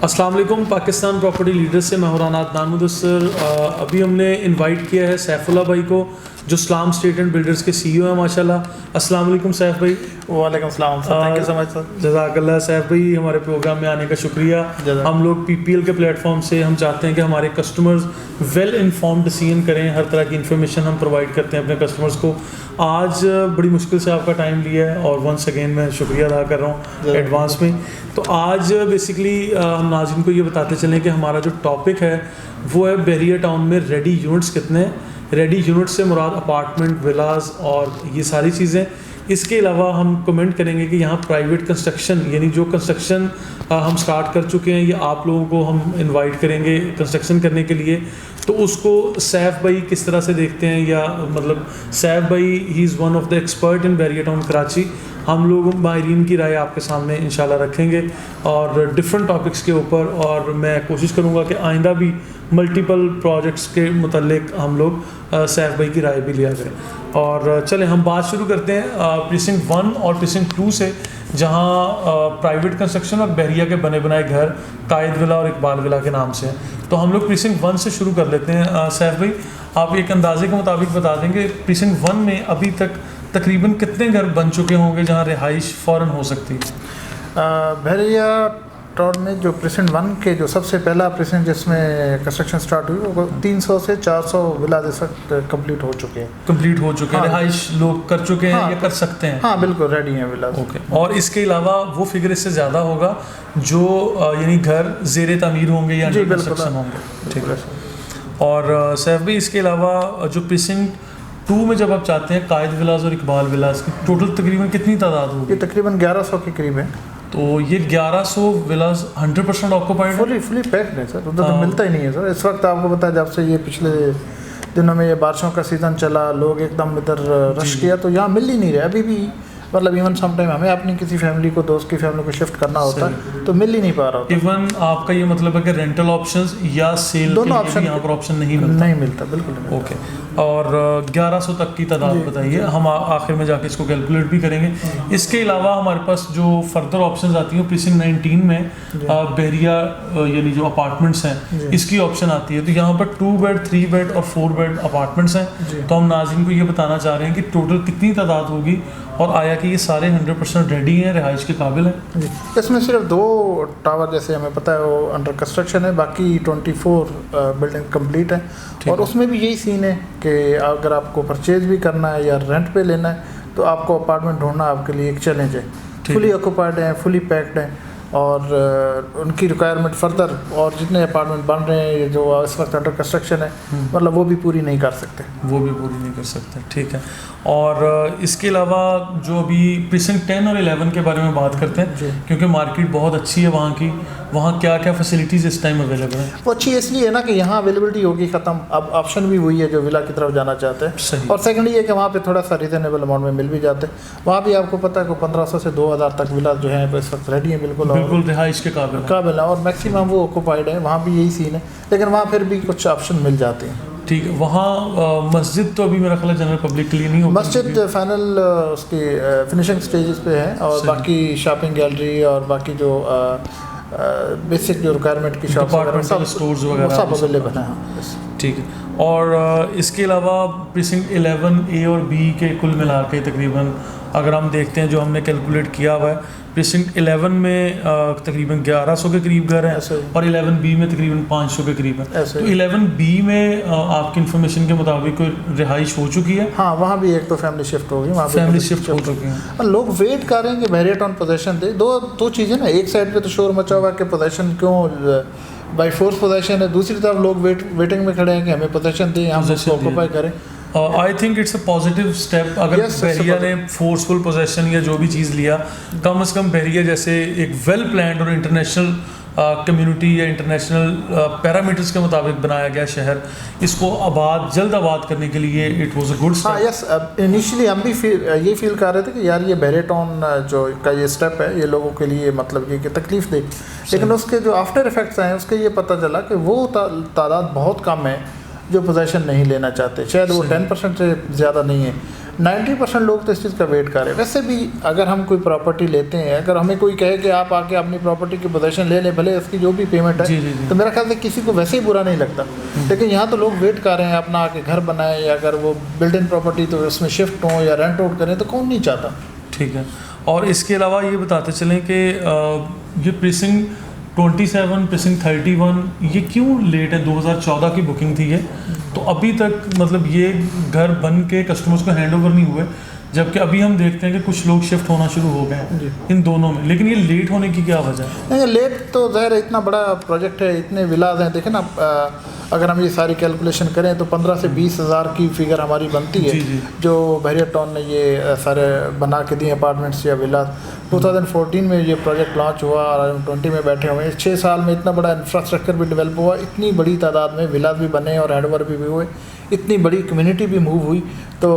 अस्सलाम वालेकुम। Pakistan property leader से मैं हुरान अदनान मुदस्सिर। अभी हमने इनवाइट किया है सैफुल्लाह भाई को, जो इस्लाम स्टेट एंड बिल्डर्स के सीईओ हैं माशाल्लाह। अस्सलाम वालेकुम सैफ भाई। वालेकुम सलाम sir, thank you so much sir. जज़ाकल्लाह सैफ भाई, हमारे प्रोग्राम में आने का शुक्रिया। हम लोग पीपीएल के प्लेटफॉर्म से हम चाहते हैं कि हमारे कस्टमर्स वेल इन्फॉर्म्ड डिसीजन करें, हर तरह की इन्फॉर्मेशन हम प्रोवाइड करते हैं अपने कस्टमर्स को। आज बड़ी मुश्किल से आपका टाइम लिया है और वंस अगेन मैं शुक्रिया अदा कर रहा हूँ एडवांस में। तो आज बेसिकली हम नाज़रीन को ये बताते चलें कि हमारा जो टॉपिक है वो है बहरिया टाउन में रेडी यूनिट्स कितने हैं। रेडी यूनिट से मुराद अपार्टमेंट, विलास और ये सारी चीज़ें। इसके अलावा हम कमेंट करेंगे कि यहाँ प्राइवेट कंस्ट्रक्शन, यानी जो कंस्ट्रक्शन हम स्टार्ट कर चुके हैं या आप लोगों को हम इनवाइट करेंगे कंस्ट्रक्शन करने के लिए, तो उसको सैफ भाई किस तरह से देखते हैं, या मतलब सैफ भाई he is one of the expert in Bahria town Karachi. हम लोग माहिरीन की राय आपके सामने इंशाल्लाह रखेंगे और डिफरेंट टॉपिक्स के ऊपर, और मैं कोशिश करूँगा कि आइंदा भी मल्टीपल प्रोजेक्ट्स के मुतल्लिक हम लोग सैफ भाई की राय भी लिया करें। और चलें हम बात शुरू करते हैं प्रीसिंक्ट 1 और प्रीसिंक्ट 2 से, जहां प्राइवेट कंस्ट्रक्शन और बहरिया के बने बनाए घर कायद विला और इकबाल विला के नाम से हैं। तो हम लोग प्रीसिंक्ट 1 से शुरू कर लेते हैं। सैफ भाई, आप एक अंदाजे के मुताबिक बता देंगे प्रीसिंक्ट 1 में अभी तक तकरीबन कितने घर बन चुके होंगे जहां रिहाइश फ़ौरन हो सकती है? बहरिया टाउन में जो प्रेसिडेंट 1 के जो सबसे पहला प्रेसिडेंट जिसमें कंस्ट्रक्शन स्टार्ट हुई, वो 300 से 400 विला इस वक्त कंप्लीट हो चुके हैं। हाँ, रिहाइश लोग कर चुके हैं, हाँ, या कर सकते हैं? हाँ बिल्कुल रेडी हैं विला। ओके। और इसके अलावा वो फिगर इससे ज़्यादा होगा जो यानी घर ज़ेर तामीर होंगे या अंडर कंस्ट्रक्शन होंगे। ठीक है। और सैफ भाई, इसके अलावा जो प्रीसिंक्ट 2 में जब आप चाहते हैं कायद विलास और इकबाल विलास की टोटल तकरीबन कितनी तादाद होगी? ये तकरीबन 1100 के करीब है। तो ये 1100 विलास 100% ऑक्यूपाइड है? फुली पैक्ड है सर, उधर तो मिलता ही नहीं है सर। इस वक्त आपको पता है, जब से ये पिछले दिनों में ये बारिशों का सीज़न चला, लोग एकदम इधर रश किया, तो यहाँ मिल ही नहीं रहा अभी भी। मतलब इवन समटाइम हमें अपनी किसी फैमिली को, दोस्त की फैमिली को शिफ्ट करना होता है तो मिल ही नहीं पा रहा होता। इवन आपका ये मतलब है कि रेंटल ऑप्शंस या सेल दोनों ऑप्शन यहाँ पर ऑप्शन नहीं मिलता बिल्कुल नहीं। ओके। और 1100 तक की तादाद बताइए, हम आखिर में जाके इसको कैलकुलेट भी करेंगे। इसके अलावा हमारे पास जो फर्दर ऑप्शंस आती हैं प्रीसिंक्ट 19 में बहरिया यानी जो अपार्टमेंट्स हैं इसकी ऑप्शन आती है। तो यहाँ पर 2 बेड, 3 बेड और 4 बेड अपार्टमेंट्स हैं। तो हम नाज़रीन को ये बताना चाह रहे हैं कि टोटल कितनी तादाद होगी और आया कि ये सारे 100% रेडी हैं, रिहाइश के काबिल हैं? इसमें सिर्फ 2 टावर जैसे हमें पता है वो अंडर कंस्ट्रक्शन है, बाकी 24 बिल्डिंग कंप्लीट है। और उसमें भी यही सीन है कि अगर आपको परचेज भी करना है या रेंट पे लेना है तो आपको अपार्टमेंट ढूंढना आपके लिए एक चैलेंज है। फुली ऑक्यूपाइड है, फुली पैक्ड है, और उनकी रिक्वायरमेंट फर्दर और जितने अपार्टमेंट बन रहे हैं जो इस वक्त अंडर कंस्ट्रक्शन है, मतलब वो भी पूरी नहीं कर सकते। ठीक है। और इसके अलावा जो अभी प्रीसिंक्ट 10 और 11 के बारे में बात करते हैं, क्योंकि मार्केट बहुत अच्छी है वहाँ की। वहाँ क्या क्या फैसिलिटीज़ इस टाइम अवेलेबल हैं? वो अच्छी इसलिए है ना कि यहाँ अवेलेबिलिटी होगी ख़त्म, अब ऑप्शन भी वही है जो विला की तरफ जाना चाहते हैं। और सेकंड ये कि वहाँ पे थोड़ा सा रिजनेबल अमाउंट में मिल भी जाते हैं। वहाँ भी आपको पता है कि 1500 से 2000 तक विला जो है इस वक्त रेडी है, बिल्कुल रिहाइश के काबिल है, और मैक्सिमम वो ऑक्यूपाइड है। वहाँ भी यही सीन है, लेकिन वहाँ फिर भी कुछ ऑप्शन मिल जाते हैं। ठीक है। वहाँ मस्जिद तो अभी मेरा ख्याल जनरल पब्लिक के लिए नहीं होगी। मस्जिद फाइनल उसकी फिनिशिंग स्टेजेस पे है, और बाकी शॉपिंग गैलरी और बाकी जो बेसिक जो रिक्वायरमेंट की शॉप स्टोर्स वगैरह सब अवेलेबल हैं। ठीक है। और इसके अलावा प्रीसिंक्ट 11 ए और बी के कुल मिला के तकरीबन अगर हम देखते हैं जो हमने कैलकुलेट किया हुआ है, प्रीसिंक्ट 11 में तकरीबन 1100 के करीब घर हैं और 11 बी में तकरीबन 500 के करीब है। तो 11 बी में आपकी इन्फॉर्मेशन के मुताबिक कोई रिहाइश हो चुकी है? हाँ, वहाँ भी एक तो फैमिली शिफ्ट होगी, वहाँ फैमिली शिफ्ट हो चुकी हैं। और लोग वेट कर रहे हैं कि बहरिया टाउन पोजीशन दे। दो चीज़ें ना, एक साइड पे तो शोर मचा हुआ है कि पोजीशन क्यों बाई फोर्स पोजीशन है, दूसरी तरफ लोग वेटिंग में खड़े हैं कि हमें पोजीशन दें, हम उसको ऑक्यूपाई करें। I think it's a positive step. अगर बहरिया ने फोर्सफुल पोजेशन या जो भी चीज़ लिया, कम से कम बहरिया जैसे एक वेल प्लान्ड और इंटरनेशनल कम्युनिटी या इंटरनेशनल पैरामीटर्स के मुताबिक बनाया गया शहर, इसको जल्द आबाद करने के लिए it was a good step. हाँ यस, इनिशियली हम भी ये फील कर रहे थे कि यार ये बहरिया टाउन जो का ये स्टेप है ये लोगों के लिए मतलब ये कि तकलीफ दे, लेकिन उसके जो आफ्टर इफेक्ट्स आए उसके ये पता चला कि वो तादाद बहुत कम है जो पोजीशन नहीं लेना चाहते। शायद वो 10% से ज़्यादा नहीं है, 90% लोग तो इस चीज़ का वेट कर रहे हैं। वैसे भी अगर हम कोई प्रॉपर्टी लेते हैं, अगर हमें कोई कहे कि आप आके अपनी प्रॉपर्टी की पोजीशन ले लें, भले उसकी जो भी पेमेंट है, तो मेरा ख्याल से किसी को वैसे ही बुरा नहीं लगता। लेकिन यहाँ तो लोग वेट कर रहे हैं अपना आके घर बनाएं, या अगर वो बिल्ड इन प्रॉपर्टी तो उसमें शिफ्ट हों या रेंट आउट करें, तो कौन नहीं चाहता। ठीक है। और इसके अलावा ये बताते चलें कि ये प्रीसिंग 27 प्रीसिंग 31 ये क्यों लेट है? 2014 की बुकिंग थी ये, तो अभी तक मतलब ये घर बन के कस्टमर्स को हैंड ओवर नहीं हुए, जबकि अभी हम देखते हैं कि कुछ लोग शिफ्ट होना शुरू हो गए हैं इन दोनों में। लेकिन ये लेट होने की क्या वजह है? नहीं, लेट तो ज़ाहिर इतना बड़ा प्रोजेक्ट है, इतने विलाज हैं। देखें ना, अगर हम ये सारी कैलकुलेशन करें तो 15 से 20 हज़ार की फिगर हमारी बनती है, जो बहरिया टाउन ने ये सारे बना के दिए अपार्टमेंट्स या विलाज। 2014 में ये प्रोजेक्ट लॉन्च हुआ और 20 में बैठे हुए हैं। 6 साल में इतना बड़ा इंफ्रास्ट्रक्चर भी डेवलप हुआ, इतनी बड़ी तादाद में विलाज भी बने और हैंडओवर भी हुए, इतनी बड़ी कम्युनिटी भी मूव हुई। तो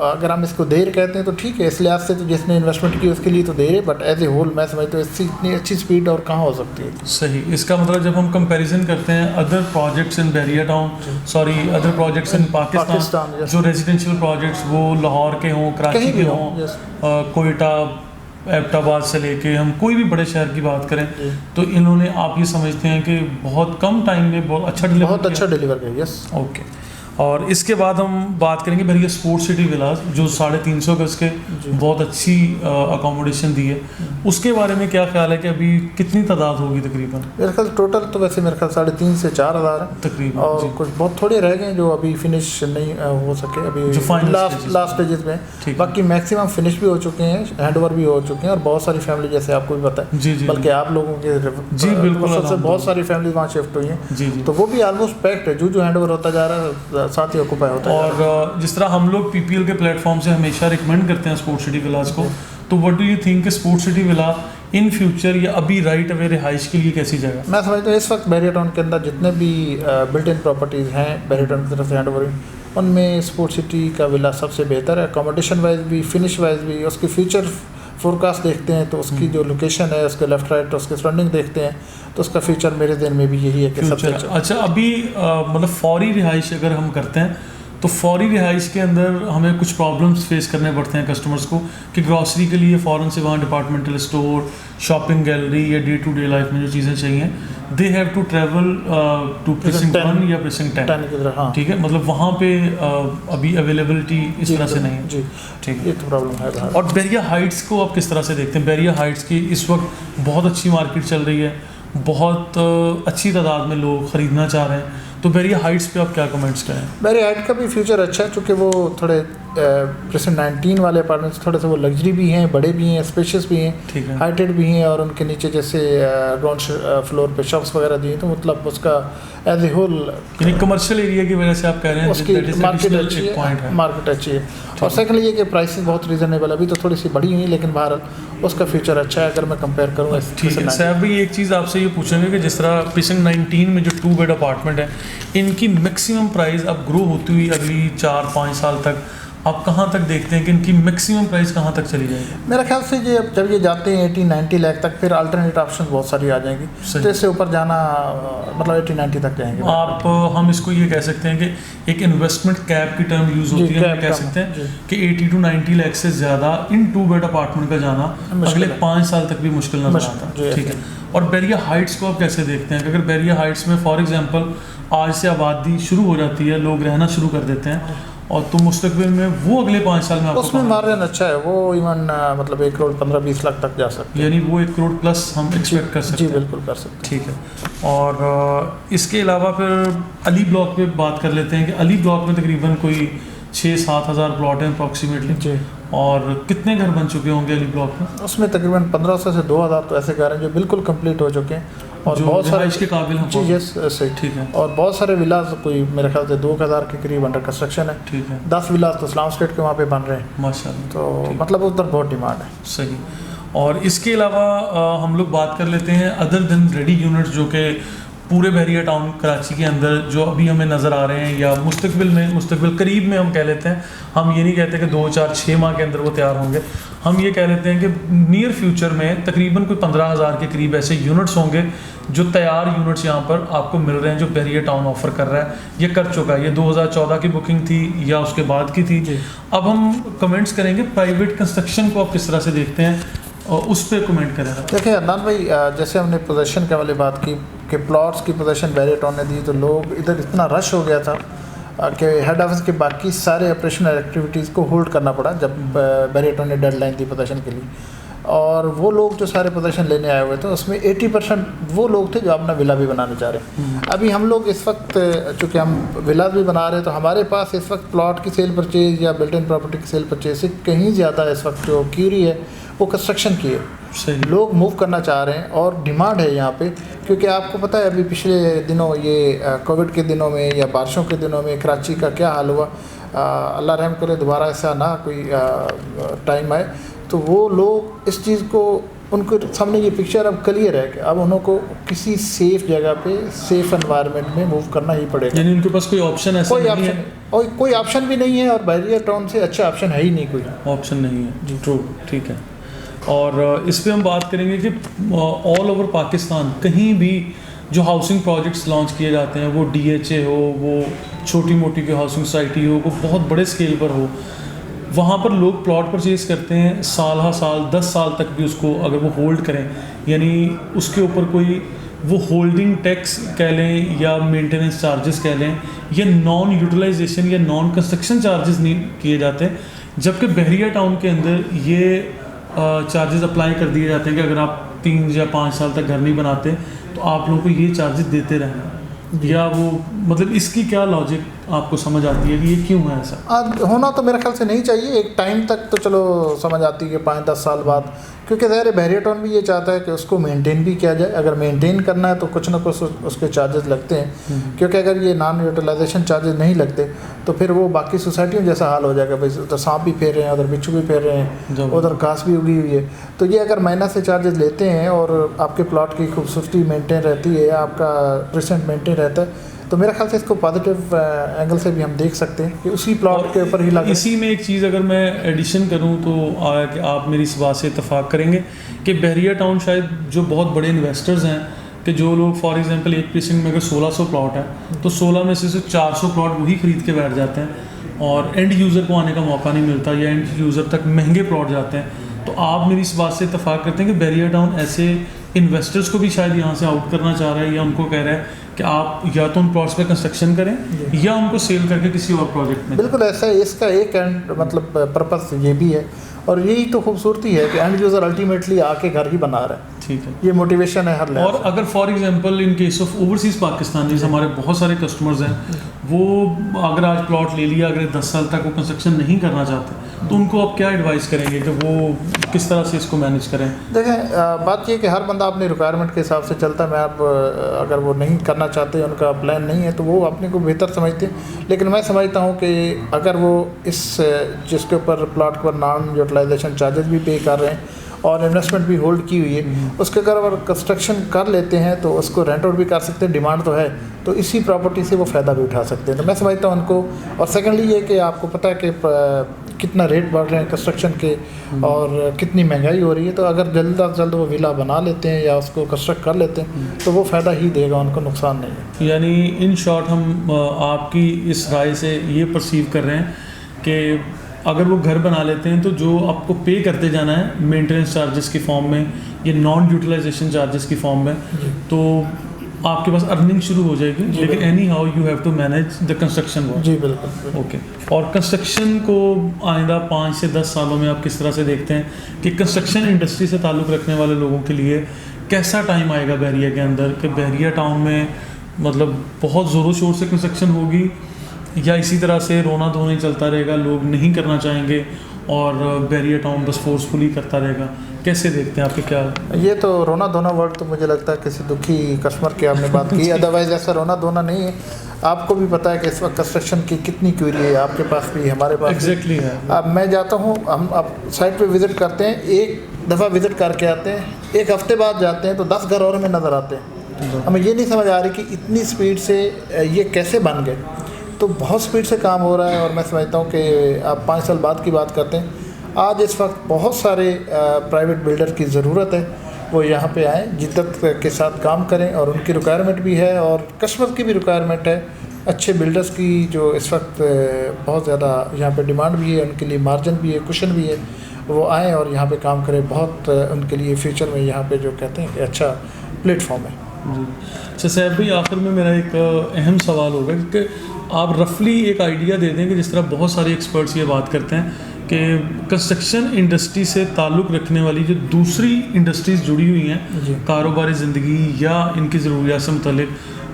अगर हम इसको देर कहते हैं तो ठीक है, इस लिहाज से तो जिसने इन्वेस्टमेंट की उसके लिए तो देर है, बट एज ए होल मैं समझता हूँ इससे इतनी अच्छी स्पीड और कहाँ हो सकती है। सही। इसका मतलब जब हम कंपैरिजन करते हैं other projects in Bahria town, sorry other projects in Pakistan, जो रेजिडेंशियल प्रोजेक्ट्स वो लाहौर के हों, कराची के हों, कोयटा, एबटाबाद से लेके हम कोई भी बड़े शहर की बात करें, तो इन्होंने, आप ये समझते हैं कि बहुत कम टाइम में बहुत अच्छा डिलीवर किया। Yes, okay. और इसके बाद हम बात करेंगे भैया स्पोर्ट्स सिटी विलास, जो 350 गज के बहुत अच्छी अकोमोडेशन दी है, उसके बारे में क्या ख्याल है कि अभी कितनी तादाद होगी तकरीबन? मेरे ख्याल टोटल तो वैसे मेरे ख्याल 3,500 से 4,000 है तकरीबन, और कुछ बहुत थोड़े रह गए जो अभी फिनिश नहीं हो सके, अभी जो लास्ट स्टेजेस में। बाकी मैक्सिमम फिनिश भी हो चुके हैं, हैंडओवर भी हो चुके हैं, और बहुत सारी फैमिली, जैसे आपको भी पता है, बल्कि आप लोगों के सबसे बहुत सारी फैमिली वहाँ शिफ्ट हुई हैं, तो वो भी ऑलमोस्ट पैक्ड है। जो हैंडओवर होता जा रहा है साथ ही ऑक्यूपाई होता है। और जिस तरह हम लोग पीपीएल के प्लेटफॉर्म से हमेशा रिकमेंड करते हैं स्पोर्ट्स सिटी विलास को, तो what do you think sports city villa in future या अभी राइट अवे रिहाइश के लिए कैसी जगह? मैं समझता हूँ इस वक्त बहरिया टाउन के अंदर जितने भी बिल्ट इन प्रॉपर्टीज़ हैं बहरिया टाउन की तरफ से हैंडओवर, उनमें स्पोर्ट्स सिटी का विला सबसे बेहतर है। अकोमोडेशन वाइज भी, फिनिश वाइज भी, उसकी फ्यूचर फोरकास्ट देखते हैं तो उसकी जो लोकेशन है, उसके लेफ्ट राइट, उसके सराउंडिंग देखते हैं, तो उसका फ्यूचर मेरे दिन में भी यही है कि सबसे अच्छा। अभी मतलब फौरी रिहाइश अगर हम करते हैं तो फौरी रिहाइश के अंदर हमें कुछ प्रॉब्लम्स फेस करने पड़ते हैं कस्टमर्स को, कि ग्रॉसरी के लिए फ़ौरन से वहाँ डिपार्टमेंटल स्टोर, शॉपिंग गैलरी या डे टू डे लाइफ में जो चीज़ें चाहिए, they have to travel to precinct 1 या प्रीसिंक्ट 10 की तरह। हाँ, ठीक है, मतलब वहाँ पे अभी अवेलेबिलिटी इस तरह से नहीं है। जी, ठीक है, ये तो प्रॉब्लम है। और बहरिया हाइट्स को आप किस तरह से देखते हैं? बहरिया हाइट्स की इस वक्त बहुत अच्छी मार्केट चल रही है, बहुत अच्छी तादाद में लोग ख़रीदना चाह रहे हैं, तो बहरिया हाइट्स पे आप क्या कमेंट्स करें? बहरिया हाइट का भी फ्यूचर अच्छा है, चूँकि वो थोड़े प्रेजेंट 19 वाले अपार्टमेंट्स थोड़े से वो लग्जरी भी हैं, बड़े भी हैं, स्पेशियस भी हैं, हाइटेड भी हैं, और उनके नीचे जैसे ग्राउंड फ्लोर पे शॉप्स वगैरह दिए, तो मतलब उसका एज ए होल यानी कमर्शियल एरिया की वजह से आप कह रहे हैं उसकी मार्केट अच्छी है, मार्केट अच्छी है। और सेकंडली ये कि प्राइसेस बहुत रीजनेबल, अभी तो थोड़ी सी बढ़ी हुई, लेकिन बहरहाल उसका फ्यूचर अच्छा है अगर मैं कंपेयर करूँ। ठीक है सर, अभी एक चीज़ आपसे ये पूछेंगे कि जिस तरह प्रीसिंक्ट 19 में जो 2 बेड अपार्टमेंट है, इनकी मैक्सिमम प्राइस अब ग्रो होती हुई अगली 4-5 साल तक आप कहाँ तक देखते हैं कि इनकी मैक्सिमम प्राइस कहाँ तक चली जाएगी? मेरा ख्याल से ये जब ये जाते हैं 80-90 लाख तक, फिर अल्टरनेट ऑप्शन बहुत सारी आ जाएंगी, तो इससे ऊपर जाना मतलब 80-90 तक जाएंगे आप। हम इसको ये कह सकते हैं कि एक इन्वेस्टमेंट कैप की टर्म यूज़ होती है, हम कह सकते हैं कि 80-90 लाख से ज़्यादा इन 2 बेड अपार्टमेंट का जाना अगले 5 साल तक भी मुश्किल नजर आता है। ठीक है। और बहरिया हाइट्स को आप कैसे देखते हैं? अगर बहरिया हाइट्स में फॉर एग्जांपल आज से आबादी शुरू हो जाती है, लोग रहना शुरू कर देते हैं, और तो मुस्तकबिल में वो अगले 5 साल में उसमें मार्जिन अच्छा है, वो इवन मतलब 1 करोड़ 15-20 लाख तक जा सकते हैं, यानी वो 1 करोड़ प्लस हम एक्सपेक्ट कर सकते हैं। जी बिल्कुल कर सकते हैं। ठीक है। और इसके अलावा फिर अली ब्लॉक पे बात कर लेते हैं कि अली ब्लॉक में तकरीबन कोई 6-7 हज़ार प्लॉट हैं अप्रॉक्सीमेटली जी, और कितने घर बन चुके होंगे अली ब्लॉक में? उसमें तकरीबन 1500 से 2000 तो ऐसे घर हैं जो बिल्कुल कंप्लीट हो चुके हैं, और बहुत सारे इसके काबिल हैं। जी यस सही, ठीक है। और बहुत सारे विलास कोई मेरे ख्याल से 2000 के करीब अंडर कंस्ट्रक्शन है। ठीक है। 10 विलास तो इस्लाम स्टेट के वहाँ पे बन रहे हैं माशाल्लाह, तो मतलब उधर बहुत डिमांड है। सही। और इसके अलावा हम लोग बात कर लेते हैं अदर देन रेडी यूनिट्स, जो कि पूरे बहरिया टाउन कराची के अंदर जो अभी हमें नज़र आ रहे हैं या मुस्तकबिल करीब में हम कह लेते हैं, हम ये नहीं कहते कि 2, 4, 6 माह के अंदर वो तैयार होंगे, हम ये कह लेते हैं कि नियर फ्यूचर में तकरीबन कोई 15,000 के करीब ऐसे यूनिट्स होंगे जो तैयार यूनिट्स यहाँ पर आपको मिल रहे हैं, जो बहरिया टाउन ऑफ़र कर रहा है। ये कर चुका है, ये 2014 की बुकिंग थी या उसके बाद की थी। अब हम कमेंट्स करेंगे प्राइवेट कंस्ट्रक्शन को आप किस तरह से देखते हैं और उस पर कमेंट करें। देखिए अदनान भाई, जैसे हमने पोजीशन के वाली बात की कि प्लॉट्स की पोजीशन बहरिया टाउन ने दी तो लोग इधर इतना रश हो गया था कि हेड ऑफिस के बाकी सारे ऑपरेशनल एक्टिविटीज़ को होल्ड करना पड़ा जब बहरिया टाउन ने डेडलाइन दी पोजीशन के लिए। और वो लोग जो सारे पोजीशन लेने आए हुए थे उसमें 80% वो लोग थे जो अपना विला भी बनाना चाह रहे हैं। अभी हम लोग इस वक्त चूँकि हम विला भी बना रहे हैं तो हमारे पास इस वक्त प्लॉट की सेल परचेज या बिल्ट इन प्रॉपर्टी की सेल परचेज से कहीं ज़्यादा इस वक्त जो क्यूरी है वो कंस्ट्रक्शन की है। लोग मूव करना चाह रहे हैं और डिमांड है यहाँ पे, क्योंकि आपको पता है अभी पिछले दिनों ये कोविड के दिनों में या बारिशों के दिनों में कराची का क्या हाल हुआ, अल्लाह रहम करे दोबारा ऐसा ना कोई टाइम आए। तो वो लोग इस चीज़ को, उनको सामने ये पिक्चर अब क्लियर है कि अब उनको किसी सेफ़ जगह पे सेफ़ एनवायरनमेंट में मूव करना ही पड़ेगा। यानी उनके पास कोई ऑप्शन ऐसा नहीं है, और कोई ऑप्शन भी नहीं है, और बहरिया टाउन से अच्छा ऑप्शन है ही नहीं, कोई ऑप्शन नहीं है जी। ट्रू, ठीक है। और इस पे हम बात करेंगे कि ऑल ओवर पाकिस्तान कहीं भी जो हाउसिंग प्रोजेक्ट्स लॉन्च किए जाते हैं, वो DHA हो, वो छोटी मोटी की हाउसिंग सोसाइटी हो, वो बहुत बड़े स्केल पर हो, वहाँ पर लोग प्लॉट परचेज़ करते हैं साल 10 साल तक भी उसको अगर वो होल्ड करें, यानी उसके ऊपर कोई वो होल्डिंग टैक्स कह लें या मेंटेनेंस चार्जेस कह लें या नॉन यूटिलाइजेशन या नॉन कंस्ट्रक्शन चार्जेस नहीं किए जाते, जबकि बहरिया टाउन के अंदर ये चार्जेस अप्लाई कर दिए जाते हैं कि अगर आप 3 या 5 साल तक घर नहीं बनाते तो आप लोगों को ये चार्जेस देते रहना, या वो मतलब इसकी क्या लॉजिक आपको समझ आती है कि ये क्यों है ऐसा? होना तो मेरे ख्याल से नहीं चाहिए, एक टाइम तक तो चलो समझ आती है कि 5-10 साल बाद, क्योंकि ज़ाहिर है बहरिया टाउन भी ये चाहता है कि उसको मेंटेन भी किया जाए। अगर मेंटेन करना है तो कुछ ना कुछ उसके चार्जेस लगते हैं, क्योंकि अगर ये नॉन यूटिलाइजेशन चार्जेस नहीं लगते तो फिर वो बाकी सोसाइटियों जैसा हाल हो जाएगा, भाई उधर सांप भी फेर रहे हैं, उधर बिच्छू भी फेर रहे हैं, उधर घास भी उगी हुई है। तो ये अगर महीना से चार्जेस लेते हैं और आपके प्लॉट की खूबसूरती मेंटेन रहती है, आपका प्रेजेंट मेंटेन रहता है, तो मेरे ख्याल से इसको पॉजिटिव एंगल से भी हम देख सकते हैं कि उसी प्लॉट के ऊपर ही लगा। इसी में एक चीज़ अगर मैं एडिशन करूं तो कि आप मेरी इस बात से इत्तेफाक करेंगे कि बहरिया टाउन शायद जो बहुत बड़े इन्वेस्टर्स हैं, कि जो लोग फॉर एग्जांपल एक प्रीसिंक्ट में अगर 1600 प्लॉट है तो 16 में से सिर्फ 400 प्लॉट वही ख़रीद के बैठ जाते हैं और एंड यूज़र को आने का मौका नहीं मिलता या एंड यूज़र तक महंगे प्लॉट जाते हैं। तो आप मेरी इस बात से इत्तेफाक करते हैं कि बहरिया टाउन ऐसे इन्वेस्टर्स को भी शायद यहाँ से आउट करना चाह रहा है, या उनको कह रहा है कि आप या तो उन प्लॉट्स पे कंस्ट्रक्शन करें या उनको सेल करके किसी और प्रोजेक्ट में। बिल्कुल ऐसा है, इसका एक एंड मतलब पर्पस ये भी है, और यही तो खूबसूरती है कि एंड यूज़र अल्टीमेटली आके घर ही बना रहा है। ठीक है, ये मोटिवेशन है हर। और अगर for example in case of overseas Pakistani हमारे बहुत सारे कस्टमर्स हैं, वो अगर आज प्लॉट ले लिया, अगर 10 साल तक वो कंस्ट्रक्शन नहीं करना चाहते तो उनको आप क्या एडवाइस करेंगे कि वो किस तरह से इसको मैनेज करें? देखें, बात ये कि हर बंदा अपनी रिक्वायरमेंट के हिसाब से चलता है। मैं आप अगर वो नहीं करना चाहते, उनका प्लान नहीं है, तो वो अपने को बेहतर समझते हैं। लेकिन मैं समझता हूँ कि अगर वो इस जिसके ऊपर प्लॉट पर नॉन यूटिलाइजेशन चार्जेस भी पे कर रहे हैं और इन्वेस्टमेंट भी होल्ड की हुई है, उसके अगर कंस्ट्रक्शन कर लेते हैं तो उसको रेंट आउट भी कर सकते हैं, डिमांड तो है, तो इसी प्रॉपर्टी से वो फ़ायदा भी उठा सकते हैं। तो मैं समझता हूँ उनको। और सेकेंडली ये कि आपको पता है कि कितना रेट बढ़ रहे हैं कंस्ट्रक्शन के और कितनी महंगाई हो रही है, तो अगर जल्द अज जल्द वो विला बना लेते हैं या उसको कंस्ट्रक्ट कर लेते हैं तो वो फ़ायदा ही देगा, उनको नुकसान नहीं है। यानी इन शॉर्ट हम आपकी इस राय से ये परसीव कर रहे हैं कि अगर वो घर बना लेते हैं तो जो आपको पे करते जाना है मेंटेनेंस चार्जेस की फॉर्म में या नॉन यूटिलाइजेशन चार्जेस की फॉर्म में, तो आपके पास अर्निंग शुरू हो जाएगी। लेकिन anyhow you have to manage the construction work. जी बिल्कुल। ओके, और कंस्ट्रक्शन को आइंदा 5 से 10 सालों में आप किस तरह से देखते हैं कि कंस्ट्रक्शन इंडस्ट्री से ताल्लुक़ रखने वाले लोगों के लिए कैसा टाइम आएगा बहरिया के अंदर, कि बहरिया टाउन में मतलब बहुत ज़ोरों शोर से कंस्ट्रक्शन होगी या इसी तरह से रोना धोना चलता रहेगा, लोग नहीं करना चाहेंगे और बहरिया टाउन बस फोर्सफुली करता रहेगा? कैसे देखते हैं, आपके क्या? ये तो रोना धोना वर्ड तो मुझे लगता है किसी दुखी कस्टमर की आपने बात की, अदरवाइज ऐसा रोना धोना नहीं है। आपको भी पता है कि इस वक्त कंस्ट्रक्शन की कितनी क्यूरी है, आपके पास भी, हमारे पास एग्जैक्टली है। अब मैं जाता हूँ, हम अब साइट पे विज़िट करते हैं, एक दफ़ा विज़िट करके आते हैं, एक हफ़्ते बाद जाते हैं तो 10 घर और में नज़र आते हैं। हमें ये नहीं समझ आ रही कि इतनी स्पीड से ये कैसे बन गए। तो बहुत स्पीड से काम हो रहा है और मैं समझता हूँ कि आप 5 साल बाद की बात करते हैं, आज इस वक्त बहुत सारे प्राइवेट बिल्डर की ज़रूरत है, वो यहाँ पे आएँ, जिद्दत के साथ काम करें, और उनकी रिक्वायरमेंट भी है और कस्टमर की भी रिक्वायरमेंट है। अच्छे बिल्डर्स की जो इस वक्त बहुत ज़्यादा यहाँ पे डिमांड भी है, उनके लिए मार्जिन भी है, कुशन भी है, वो आएँ और यहाँ पे काम करें। बहुत उनके लिए फ्यूचर में यहाँ पे जो कहते हैं कि अच्छा प्लेटफॉर्म है। जी। अच्छा सैफ भाई, आखिर में मेरा एक अहम सवाल होगा कि आप रफली एक आइडिया दे दें कि जिस तरह बहुत सारे एक्सपर्ट्स ये बात करते हैं कि कंस्ट्रक्शन इंडस्ट्री से ताल्लुक़ रखने वाली जो दूसरी इंडस्ट्रीज़ जुड़ी हुई हैं कारोबारी ज़िंदगी या इनकी ज़रूरियात से मुतल्लिक,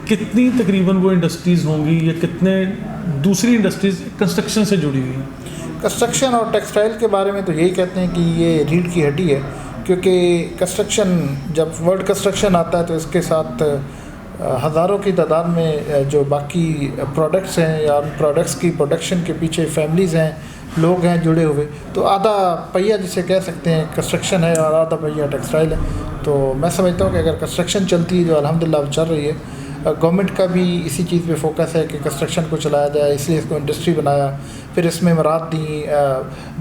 कितनी तकरीबन वो इंडस्ट्रीज़ होंगी या कितने दूसरी इंडस्ट्रीज़ कंस्ट्रक्शन से जुड़ी हुई हैं? कंस्ट्रक्शन और टेक्सटाइल के बारे में तो यही कहते हैं कि ये रीढ़ की हड्डी है, क्योंकि कंस्ट्रक्शन, जब वर्ड कंस्ट्रक्शन आता है तो इसके साथ हज़ारों की तादाद में जो बाकी प्रोडक्ट्स हैं या प्रोडक्ट्स की प्रोडक्शन के पीछे फैमिलीज़ हैं, लोग हैं जुड़े हुए, तो आधा पहिया जिसे कह सकते हैं कंस्ट्रक्शन है और आधा पहिया टेक्सटाइल है। तो मैं समझता हूँ कि अगर कंस्ट्रक्शन चलती है, जो अल्हम्दुलिल्लाह चल रही है, गवर्नमेंट का भी इसी चीज़ पे फोकस है कि कंस्ट्रक्शन को चलाया जाए, इसलिए इसको इंडस्ट्री बनाया, फिर इसमें मराद दी,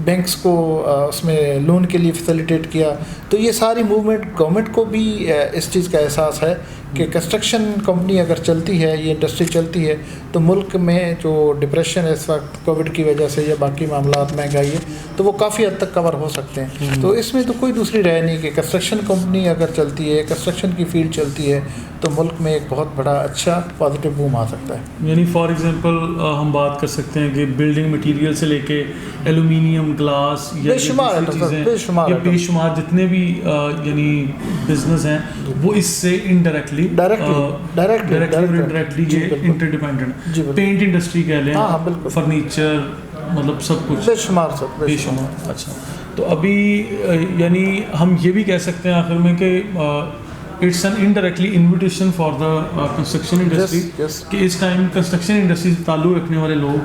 बैंक्स को उसमें लोन के लिए फैसिलिटेट किया। तो ये सारी मूवमेंट गवर्नमेंट को भी इस चीज़ का एहसास है कि कंस्ट्रक्शन कंपनी अगर चलती है, ये इंडस्ट्री चलती है, तो मुल्क में जो डिप्रेशन है इस वक्त कोविड की वजह से या बाकी मामला महंगाई है, तो वो काफ़ी हद तक कवर हो सकते हैं। तो इसमें तो कोई दूसरी राय नहीं कि कंस्ट्रक्शन कंपनी अगर चलती है, कंस्ट्रक्शन की फील्ड चलती है, तो मुल्क में एक बहुत बड़ा अच्छा पॉजिटिव बूम आ सकता है। यानी फॉर एग्जांपल हम बात कर सकते हैं कि बिल्डिंग मटेरियल से लेके एलुमिनियम, ग्लास या बेशुमार जितने भी यानी बिजनेस हैं वो इससे इनडायरेक्टली डायरेक्टली ये इंटरडिपेंडेंट। पेंट इंडस्ट्री कह लें, फर्नीचर, मतलब सब कुछ बेशुमार। अच्छा, तो अभी यानी हम ये भी कह सकते हैं आखिर में कि it's an indirectly invitation for the construction industry कि इस टाइम कंस्ट्रक्शन इंडस्ट्री से ताल्लुक़ रखने वाले लोग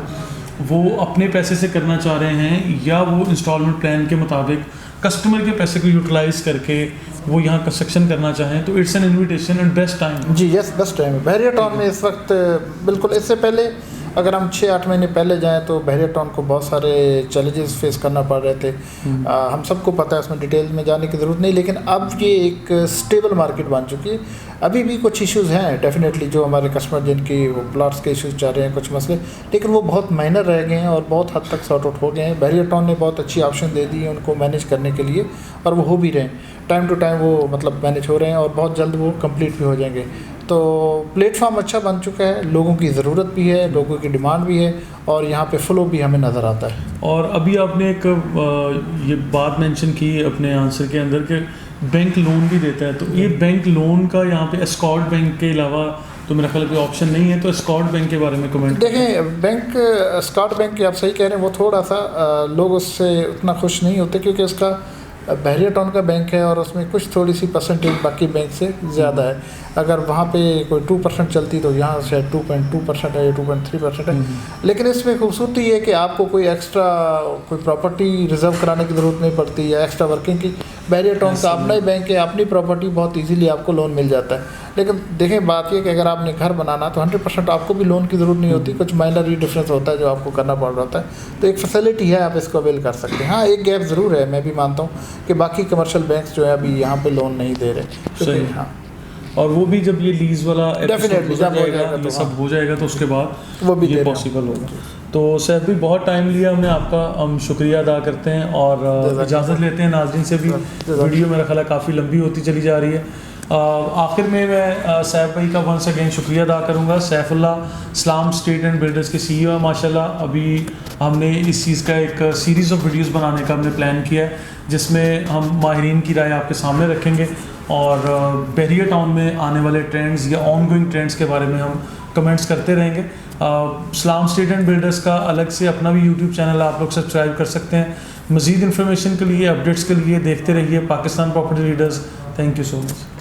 वो अपने पैसे से करना चाह रहे हैं या वो इंस्टॉलमेंट प्लान के मुताबिक कस्टमर के पैसे को यूटिलाइज करके वो यहाँ कंस्ट्रक्शन करना चाहें, तो it's an invitation and best time. जी यस, बेस्ट टाइम है। बहरिया टाउन में इस वक्त बिल्कुल, इससे पहले अगर हम 6-8 महीने पहले जाएं तो बहरिया टाउन को बहुत सारे चैलेंजेस फेस करना पड़ रहे थे। हम सबको पता है, उसमें डिटेल में जाने की ज़रूरत नहीं, लेकिन अब ये एक स्टेबल मार्केट बन चुकी है। अभी भी कुछ इश्यूज़ हैं डेफिनेटली, जो हमारे कस्टमर जिनकी वो प्लॉट्स के इश्यूज़ चाह रहे हैं, कुछ मसले, लेकिन वो बहुत माइनर रह गए हैं और बहुत हद तक सॉर्ट आउट हो गए हैं। बहरिया टाउन ने बहुत अच्छी ऑप्शन दे दी है उनको मैनेज करने के लिए, और वो हो भी रहे हैं, टाइम टू टाइम वो मतलब मैनेज हो रहे हैं और बहुत जल्द वो कंप्लीट भी हो जाएंगे। तो प्लेटफॉर्म अच्छा बन चुका है, लोगों की ज़रूरत भी है, लोगों की डिमांड भी है, और यहाँ पे फ्लो भी हमें नज़र आता है। और अभी आपने एक ये बात मेंशन की अपने आंसर के अंदर कि बैंक लोन भी देता है, तो ये बैंक लोन का यहाँ पे एस्कॉर्ट बैंक के अलावा तो मेरा ख्याल कोई ऑप्शन नहीं है, तो एस्कॉर्ट बैंक के बारे में कमेंट देखें। बैंक एस्कॉर्ट बैंक की आप सही कह रहे हैं, वो थोड़ा सा लोग उससे उतना खुश नहीं होते, क्योंकि उसका बहरिया टाउन का बैंक है और उसमें कुछ थोड़ी सी परसेंटेज बाकी बैंक से ज़्यादा है। अगर वहाँ पे कोई 2% चलती तो यहाँ शायद 2.2% है या 2.3% है। लेकिन इसमें खूबसूरती ये है कि आपको कोई एक्स्ट्रा कोई प्रॉपर्टी रिजर्व कराने की ज़रूरत नहीं पड़ती या एक्स्ट्रा वर्किंग की। बहरिया टाउन का अपना ही बैंक है, अपनी प्रॉपर्टी, बहुत ईजीली आपको लोन मिल जाता है। लेकिन देखें बात ये कि अगर आपने घर बनाना तो 100% आपको भी लोन की ज़रूरत नहीं होती, कुछ माइनर ही डिफरेंस होता है जो आपको करना पड़ रहा है। तो एक फैसिलिटी है, आप इसको अवेल कर सकते हैं। हाँ, एक गैप ज़रूर है, मैं भी मानता हूँ कि बाकी कमर्शियल बैंक्स जो है अभी यहाँ पे लोन नहीं दे रहे। हाँ, और वो भी जब ये लीज वाला डेफिनेटली जब हो जाएगा ये सब हो जाएगा तो उसके बाद वो भी ये पॉसिबल होगा। तो सैफ भी बहुत टाइम लिया हमने आपका, हम शुक्रिया अदा करते हैं और इजाज़त लेते हैं नाज़रीन से भी। वीडियो मेरा ख्याल काफ़ी लंबी होती चली जा रही है। आखिर में मैं सैफ भाई का वंस अगेन शुक्रिया अदा करूँगा। सैफुल्लाह इस्लाम स्टेट एंड बिल्डर्स के CEO है माशाल्लाह। अभी हमने इस चीज़ का एक सीरीज़ ऑफ वीडियोस बनाने का हमने प्लान किया है, जिसमें हम माहिरीन की राय आपके सामने रखेंगे और बहरिया टाउन में आने वाले ट्रेंड्स या ऑन गोइंग ट्रेंड्स के बारे में हम कमेंट्स करते रहेंगे। इस्लाम स्टेट एंड बिल्डर्स का अलग से अपना भी YouTube चैनल आप लोग सब्सक्राइब कर सकते हैं। मज़ीद इन्फॉर्मेशन के लिए, अपडेट्स के लिए देखते रहिए Pakistan property leaders. Thank you so much.